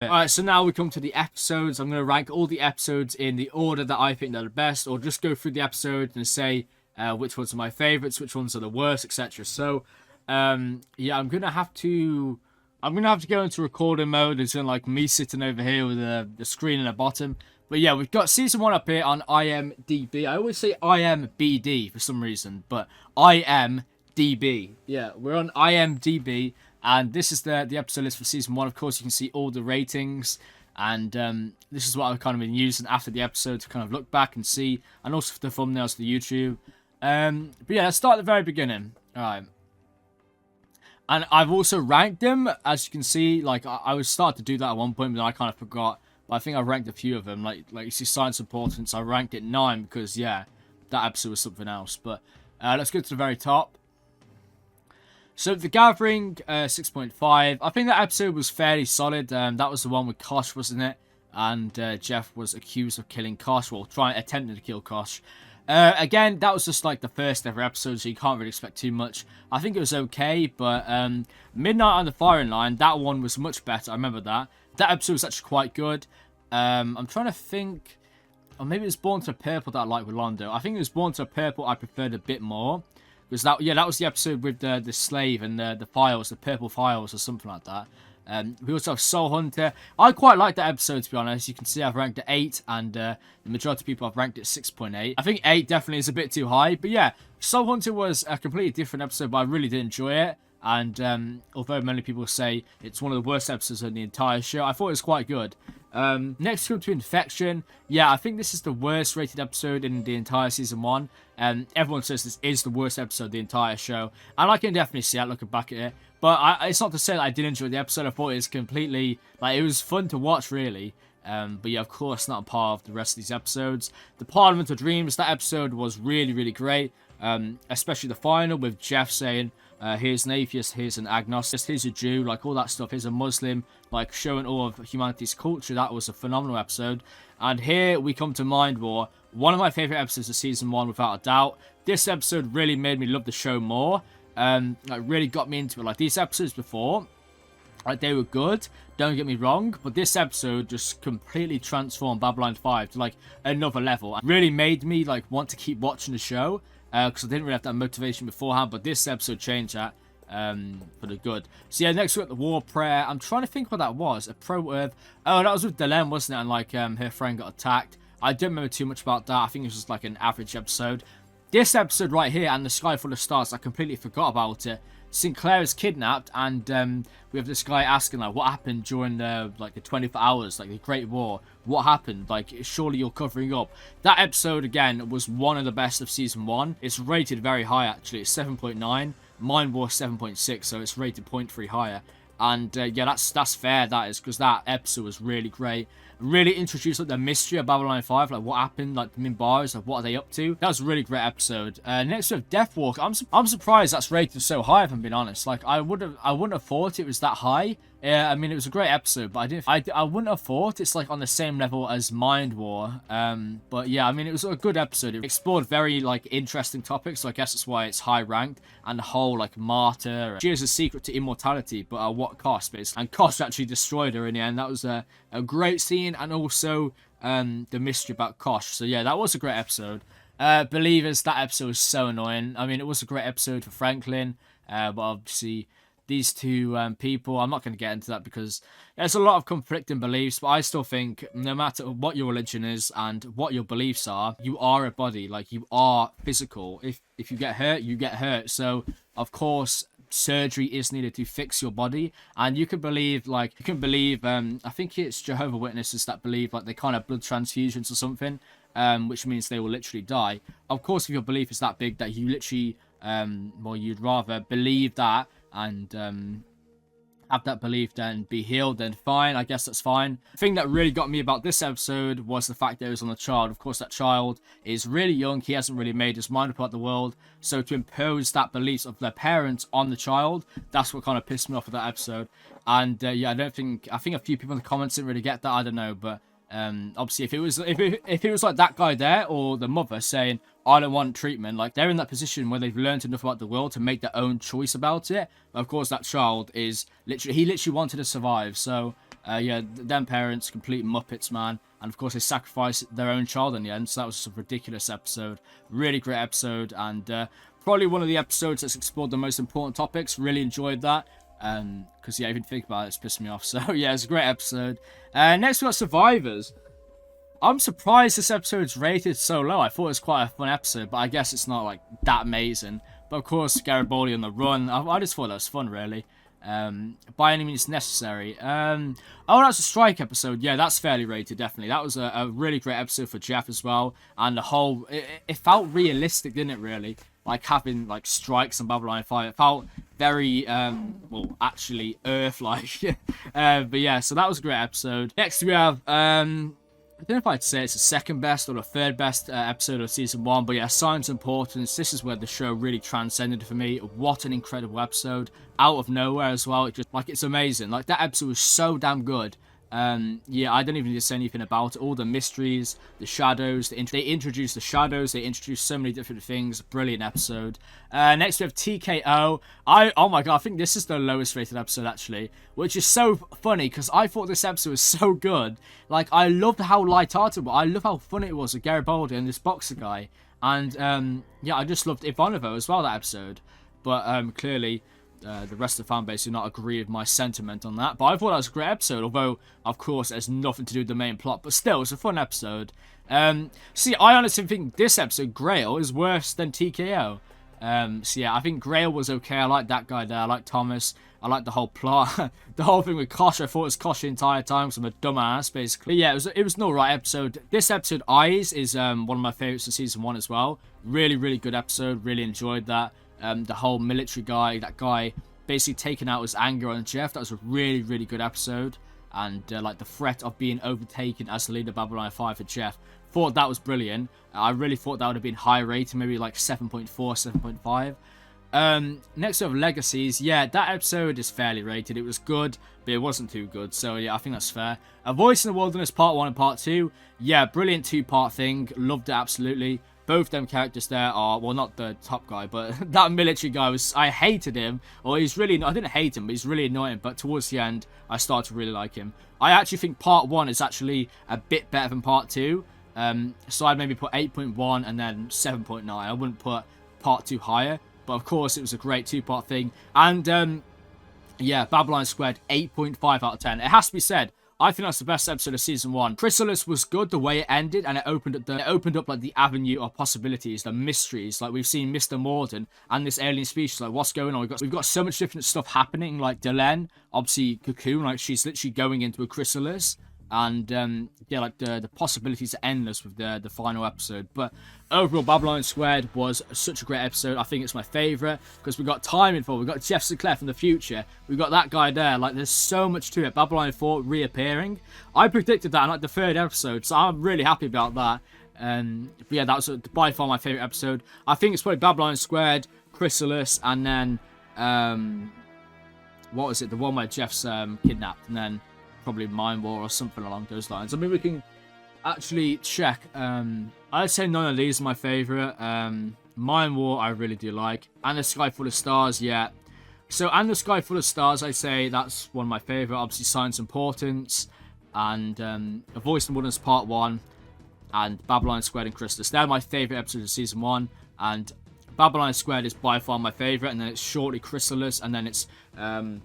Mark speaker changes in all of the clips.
Speaker 1: Alright, so now we come to the episodes. I'm going to rank all the episodes in the order that I think they're the best, or just go through the episode and say which ones are my favorites, which ones are the worst, etc. So, yeah, I'm gonna have to go into recording mode. It's like me sitting over here with the screen in the bottom. But yeah, we've got season 1 up here on IMDb. I always say IMBD for some reason, but IMDb. Yeah, we're on IMDb. And this is the episode list for season 1. Of course, you can see all the ratings. And this is what I've kind of been using after the episode to kind of look back and see. And also for the thumbnails for the YouTube. But yeah, let's start at the very beginning. Alright. And I've also ranked them. As you can see, like, I was starting to do that at one point, but then I kind of forgot. But I think I've ranked a few of them. Like you see Science Importance, I ranked it 9 because, yeah, that episode was something else. But let's go to the very top. So, The Gathering, 6.5. I think that episode was fairly solid. That was the one with Kosh, wasn't it? And Jeff was accused of killing Kosh, well, attempting to kill Kosh. Again, that was just like the first ever episode, so you can't really expect too much. I think it was okay, but Midnight on the Firing Line, that one was much better. I remember that. That episode was actually quite good. I'm trying to think... Or maybe it was Born to Purple that I liked with Londo. I think it was Born to Purple I preferred a bit more. Because that was the episode with the slave and the files, the purple files or something like that. We also have Soul Hunter. I quite like that episode, to be honest. You can see I've ranked it 8, and the majority of people have ranked it 6.8. I think 8 definitely is a bit too high, but yeah, Soul Hunter was a completely different episode, but I really did enjoy it. And although many people say it's one of the worst episodes of the entire show, I thought it was quite good. Next come to Infection. Yeah, I think this is the worst rated episode in the entire season 1. Everyone says this is the worst episode of the entire show, and I can definitely see that looking back at it. But it's not to say that I did enjoy the episode. I thought it was completely, like, it was fun to watch, really. But yeah, of course, not a part of the rest of these episodes. The Parliament of Dreams, that episode was really, really great. Especially the final with Jeff saying, here's an atheist, here's an agnostic, here's a Jew, like all that stuff, here's a Muslim, like showing all of humanity's culture. That was a phenomenal episode. And here we come to Mind War, one of my favourite episodes of season 1 without a doubt. This episode really made me love the show more, like really got me into it. Like these episodes before, like they were good, don't get me wrong, but this episode just completely transformed Babylon 5 to like another level. It really made me like want to keep watching the show. Because I didn't really have that motivation beforehand, but this episode changed that for the good. So yeah, next we got the War Prayer. I'm trying to think what that was. A pro Earth. Oh, that was with Delem, wasn't it? And like her friend got attacked. I don't remember too much about that. I think it was just like an average episode. This episode right here, and the Sky Full of Stars, I completely forgot about it. Sinclair is kidnapped, and we have this guy asking like, what happened during the 24 hours, like the Great War? What happened? Like, surely you're covering up. That episode again was one of the best of season 1. It's rated very high actually. It's 7.9. Mind War 7.6, so it's rated 0.3 higher. And yeah, that's fair. That is, because that episode was really great. Really introduced like the mystery of Babylon 5, like what happened, like the Minbaris, like what are they up to. That was a really great episode. Next we have Deathwalk. I'm surprised that's rated so high, if I'm being honest. Like I wouldn't have thought it was that high. Yeah, I mean it was a great episode, but I wouldn't have thought it's like on the same level as Mind War. But yeah, I mean it was a good episode. It explored very like interesting topics, so I guess that's why it's high ranked. And the whole like martyr, she has a secret to immortality, but at what cost? And Kosh actually destroyed her in the end. That was a great scene, and also the mystery about Kosh. So yeah, that was a great episode. Believers, that episode was so annoying. I mean, it was a great episode for Franklin, but obviously these two people, I'm not going to get into that because there's a lot of conflicting beliefs, but I still think no matter what your religion is and what your beliefs are, you are a body, like you are physical. If you get hurt, you get hurt. So of course surgery is needed to fix your body, and you can believe I think it's Jehovah's Witnesses that believe like they can't have blood transfusions or something, which means they will literally die. Of course, if your belief is that big that you literally well, you'd rather believe that and have that belief then be healed, then fine, I guess that's fine. The thing that really got me about this episode was the fact that it was on a child. Of course, that child is really young. He hasn't really made his mind up about the world. So to impose that beliefs of their parents on the child, that's what kind of pissed me off with that episode. And yeah, I think a few people in the comments didn't really get that. I don't know, but obviously if it was like that guy there or the mother saying, I don't want treatment, like they're in that position where they've learned enough about the world to make their own choice about it. But of course that child is literally wanted to survive. So Yeah, them parents, complete muppets, man. And of course, they sacrificed their own child in the end, so that was a ridiculous episode. Really great episode, and probably one of the episodes that's explored the most important topics. Really enjoyed that. Because, yeah, if you think about it, it's pissed me off. So, yeah, it's a great episode. Next, we got Survivors. I'm surprised this episode's rated so low. I thought it was quite a fun episode, but I guess it's not, like, that amazing. But, of course, Garibaldi on the run. I just thought that was fun, really. By any means necessary. Oh, that's a strike episode. Yeah, that's fairly rated, definitely. That was a really great episode for Jeff as well. And the whole... It felt realistic, didn't it, really? Like, having, like, strikes on Babylon 5. It felt very, well, actually, Earth-like. But, yeah, so that was a great episode. Next, we have... I don't know if I'd say it's the second best or the third best episode of season 1, but yeah, Science Importance. This is where the show really transcended for me. What an incredible episode. Out of nowhere as well. It just, like, it's amazing. Like, that episode was so damn good. Yeah, I don't even need to say anything about it. All the mysteries, the shadows, they introduced the shadows, they introduced so many different things. Brilliant episode. Next we have TKO. Oh my god, I think this is the lowest rated episode actually, which is so funny because I thought this episode was so good. Like, I loved how light-hearted it was. I love how funny it was with Garibaldi and this boxer guy. And yeah, I just loved Ivanovo as well, that episode. But clearly... the rest of the fan base do not agree with my sentiment on that. But I thought that was a great episode, although, of course, it has nothing to do with the main plot. But still, it's a fun episode. See, I honestly think this episode, Grail, is worse than TKO. So yeah, I think Grail was okay. I like that guy there. I like Thomas. I like the whole plot. The whole thing with Kosh, I thought it was Kosh the entire time because I'm a dumbass, basically. But yeah, it was an alright episode. This episode, Eyes, is one of my favourites of season 1 as well. Really, really good episode. Really enjoyed that. The whole military guy, that guy basically taking out his anger on Jeff. That was a really, really good episode. And like the threat of being overtaken as the leader of Babylon 5 for Jeff. Thought that was brilliant. I really thought that would have been high rated, maybe like 7.4, 7.5. Next we have Legacies. Yeah, that episode is fairly rated. It was good, but it wasn't too good. So yeah, I think that's fair. A Voice in the Wilderness Part 1 and Part 2. Yeah, brilliant 2-part thing. Loved it absolutely. Both them characters there are, well, not the top guy, but that military guy was, I hated him. Or he's really, I didn't hate him, but he's really annoying. But towards the end, I started to really like him. I actually think Part 1 is actually a bit better than Part 2. So I'd maybe put 8.1 and then 7.9. I wouldn't put Part 2 higher. But of course, it was a great 2-part thing. And yeah, Babylon Squared, 8.5 out of 10. It has to be said. I think that's the best episode of season 1. Chrysalis was good the way it ended, and it opened up like the avenue of possibilities, the mysteries. Like, we've seen Mr. Morden and this alien species. Like, what's going on? We've got so much different stuff happening. Like Delenn, obviously Cocoon, like she's literally going into a chrysalis. And yeah, like the possibilities are endless with the final episode. But overall, Babylon Squared was such a great episode. I think it's my favourite because we got timing for. We got Jeff Sinclair from the future. We got that guy there. Like, there's so much to it. Babylon 4 reappearing. I predicted that in like the 3rd episode, so I'm really happy about that. But yeah, that was by far my favourite episode. I think it's probably Babylon Squared, Chrysalis, and then what was it? The one where Jeff's kidnapped, and then probably Mind War or something along those lines. I mean, we can actually check. I'd say none of these are my favourite. Mind War I really do like. And the Sky Full of Stars, yeah. So, and the Sky Full of Stars, I'd say that's one of my favourite. Obviously, Science Importance, and A Voice in the Wilderness Part 1, and Babylon Squared and Chrysalis. They're my favourite episodes of Season 1, and Babylon Squared is by far my favourite, and then it's shortly Chrysalis, and then it's... and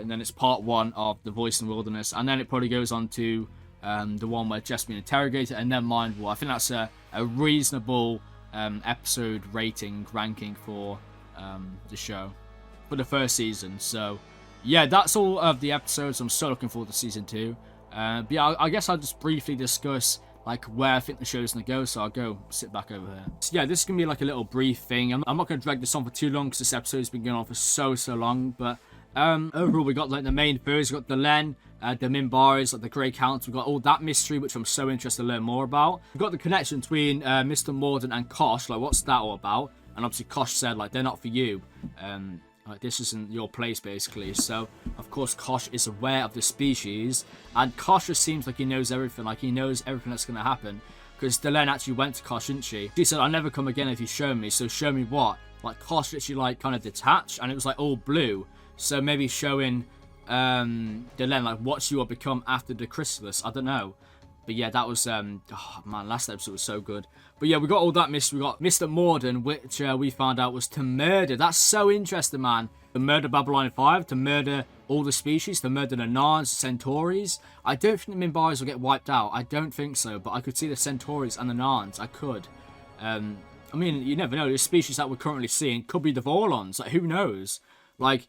Speaker 1: then it's Part 1 of The Voice in the Wilderness, and then it probably goes on to the one where Jeff's been interrogated, and then Mind War. I think that's a reasonable episode ranking for the show for the first season. So yeah, that's all of the episodes. I'm so looking forward to season 2. But yeah, I guess I'll just briefly discuss like where I think the show's gonna go, so I'll go sit back over here. So yeah, this is gonna be like a little brief thing. I'm not gonna drag this on for too long because this episode's been going on for so long, but overall, we got like the main theories. We got the Len, the Minbaris, like the Grey Counts. We got all that mystery, which I'm so interested to learn more about. We got the connection between Mr. Morden and Kosh. Like, what's that all about? And obviously, Kosh said like they're not for you. Like, this isn't your place, basically. So, of course, Kosh is aware of the species, and Kosh just seems like he knows everything. Like, he knows everything that's gonna happen. Because Delenn actually went to Kosh, didn't she? She said, "I'll never come again if you show me." So show me what? Like, Kosh literally like kind of detached, and it was like all blue. So maybe showing Delenn, like, what she will become after the chrysalis. I don't know. But yeah, that was, oh man, last episode was so good. But yeah, we got all that mystery. We got Mr. Morden, which we found out was to murder. That's so interesting, man. To murder Babylon 5, to murder all the species, to murder the Narns, Centaurs. I don't think the Minbaris will get wiped out. I don't think so, but I could see the Centaurs and the Narns. I could. I mean, you never know. The species that we're currently seeing could be the Vorlons. Like, who knows? Like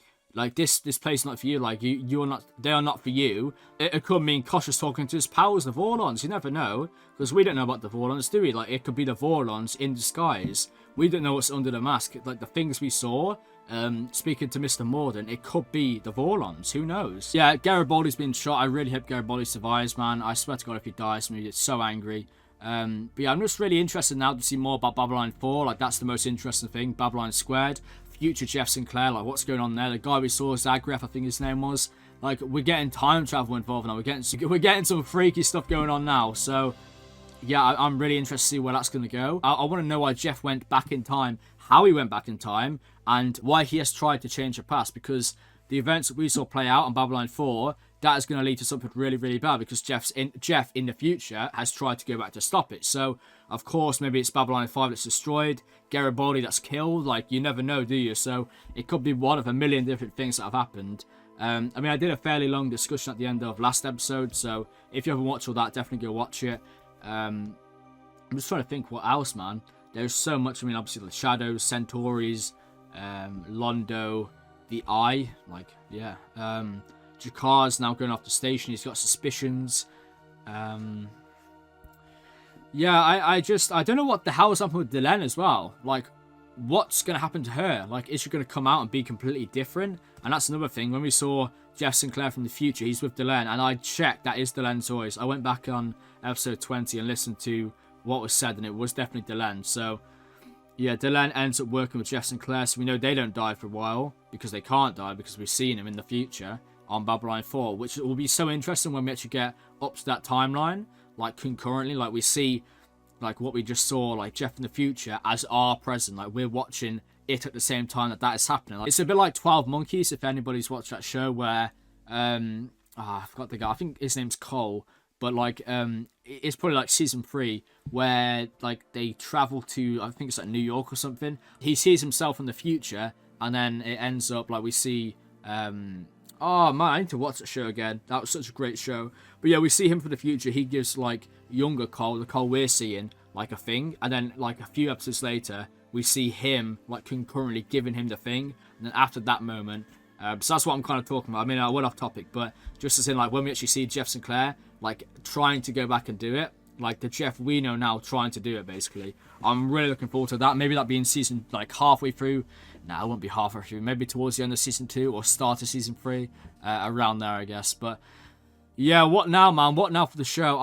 Speaker 1: this place is not for you. Like, you're not, they are not for you. It could mean Kosh is talking to his pals, the Vorlons. You never know, because we don't know about the Vorlons, do we? Like, it could be the Vorlons in disguise. We don't know what's under the mask. Like, the things we saw, speaking to Mr. Morden, it could be the Vorlons. Who knows? Yeah, Garibaldi's been shot. I really hope Garibaldi survives, man. I swear to God, if he dies, I'm so angry. But yeah, I'm just really interested now to see more about Babylon 4. Like, that's the most interesting thing. Babylon Squared. Future Jeff Sinclair, like, what's going on there? The guy we saw, Zagreb, I think his name was. Like, we're getting time travel involved now. We're getting some freaky stuff going on now. So yeah, I'm really interested to see where that's going to go. I want to know why Jeff went back in time, how he went back in time, and why he has tried to change the past. Because the events that we saw play out on Babylon 4, that is going to lead to something really, really bad, because Jeff in the future has tried to go back to stop it. So, of course, maybe it's Babylon 5 that's destroyed, Garibaldi that's killed. Like, you never know, do you? So, it could be one of a million different things that have happened. I mean, I did a fairly long discussion at the end of last episode, so if you haven't watched all that, definitely go watch it. I'm just trying to think what else, man. There's so much. I mean, obviously, the Shadows, Centaurs, Londo, the Eye, like, yeah. Jakar's now going off the station. He's got suspicions. Yeah, I don't know what the hell is happening with Delenn as well. Like, what's going to happen to her? Like, is she going to come out and be completely different? And that's another thing. When we saw Jeff Sinclair from the future, he's with Delenn, and I checked that is Delenn's voice. I went back on episode 20 and listened to what was said, and it was definitely Delenn. So, yeah, Delenn ends up working with Jeff Sinclair, so we know they don't die for a while, because they can't die, because we've seen him in the future on Babylon 4, which will be so interesting when we actually get up to that timeline, like, concurrently. Like, we see, like, what we just saw, like, Jeff in the future as our present. Like, we're watching it at the same time that is happening. Like, it's a bit like 12 Monkeys, if anybody's watched that show, where I forgot the guy, I think his name's Cole, but, like, it's probably like season 3, where, like, they travel to, I think it's like New York or something. He sees himself in the future, and then it ends up like we see oh man, I need to watch that show again. That was such a great show. But yeah, we see him for the future. He gives, like, younger Cole, the Cole we're seeing, like, a thing. And then, like, a few episodes later, we see him, like, concurrently giving him the thing. And then after that moment, so that's what I'm kind of talking about. I mean, I went off topic, but just as in, like, when we actually see Jeff Sinclair, like, trying to go back and do it. Like, the Jeff we know now trying to do it, basically. I'm really looking forward to that. Maybe that being season, like, halfway through. Nah, it won't be halfway through. Maybe towards the end of season 2 or start of season 3. Around there, I guess. But, yeah, what now, man? What now for the show?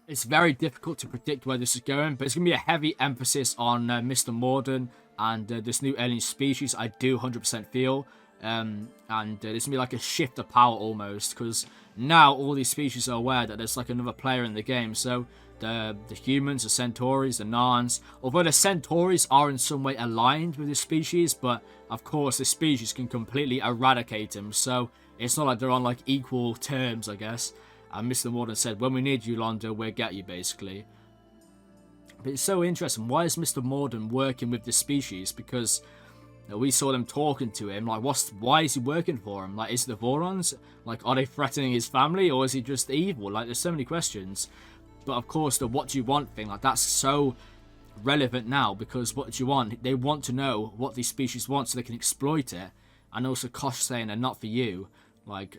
Speaker 1: It's very difficult to predict where this is going, but it's going to be a heavy emphasis on Mr. Morden and this new alien species. I do 100% feel. And there's going to be like a shift of power almost, because now all these species are aware that there's like another player in the game. So the humans, the Centaurs, the Narns, although the Centaurs are in some way aligned with this species, but of course the species can completely eradicate them. So it's not like they're on like equal terms, I guess. And Mr. Morden said, when we need you, Londo, we'll get you, basically. But it's so interesting. Why is Mr. Morden working with this species? Because we saw them talking to him. Like, why is he working for him? Like, is it the Vorons? Like, are they threatening his family? Or is he just evil? Like, there's so many questions. But, of course, the what do you want thing, like, that's so relevant now. Because what do you want? They want to know what these species want so they can exploit it. And also Kosh saying they're not for you. Like,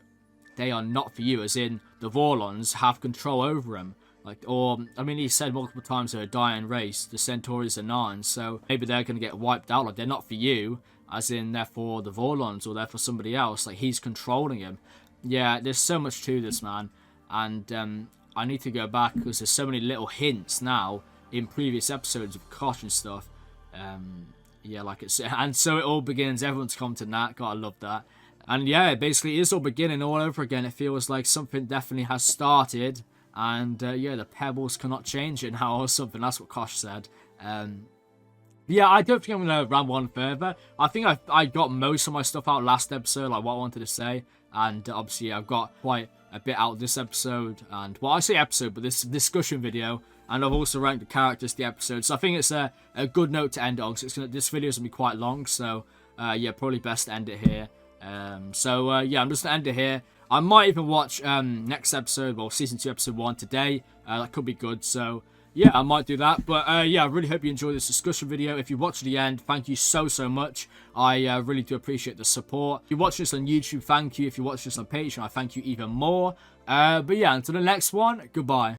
Speaker 1: they are not for you. As in, the Vorlons have control over them. Like, or, I mean, he said multiple times they're a dying race, the Centaurs and Narns, so maybe they're going to get wiped out. Like, they're not for you, as in they're for the Vorlons, or they're for somebody else. Like, he's controlling him. Yeah, there's so much to this, man. And I need to go back, because there's so many little hints now in previous episodes of Kosh and stuff. Yeah, like it's, and so it all begins. Everyone's come to that. God, I love that. And yeah, basically, it's all beginning all over again. It feels like something definitely has started. And yeah, the pebbles cannot change it now or something. That's what Kosh said. Yeah, I don't think I'm going to ramble on further. I think I got most of my stuff out last episode, like what I wanted to say. And obviously I've got quite a bit out of this episode, and well, I say episode, but this discussion video, and I've also ranked the characters the episode, so I think it's a good note to end on, because this video is going to be quite long, so yeah, probably best to end it here. Yeah, I'm just going to end it here. I might even watch next episode, well, Season 2, Episode 1 today. That could be good, so yeah, I might do that. But yeah, I really hope you enjoyed this discussion video. If you watched to the end, thank you so much. I really do appreciate the support. If you watch this on YouTube, thank you. If you watch this on Patreon, I thank you even more. But yeah, until the next one, goodbye.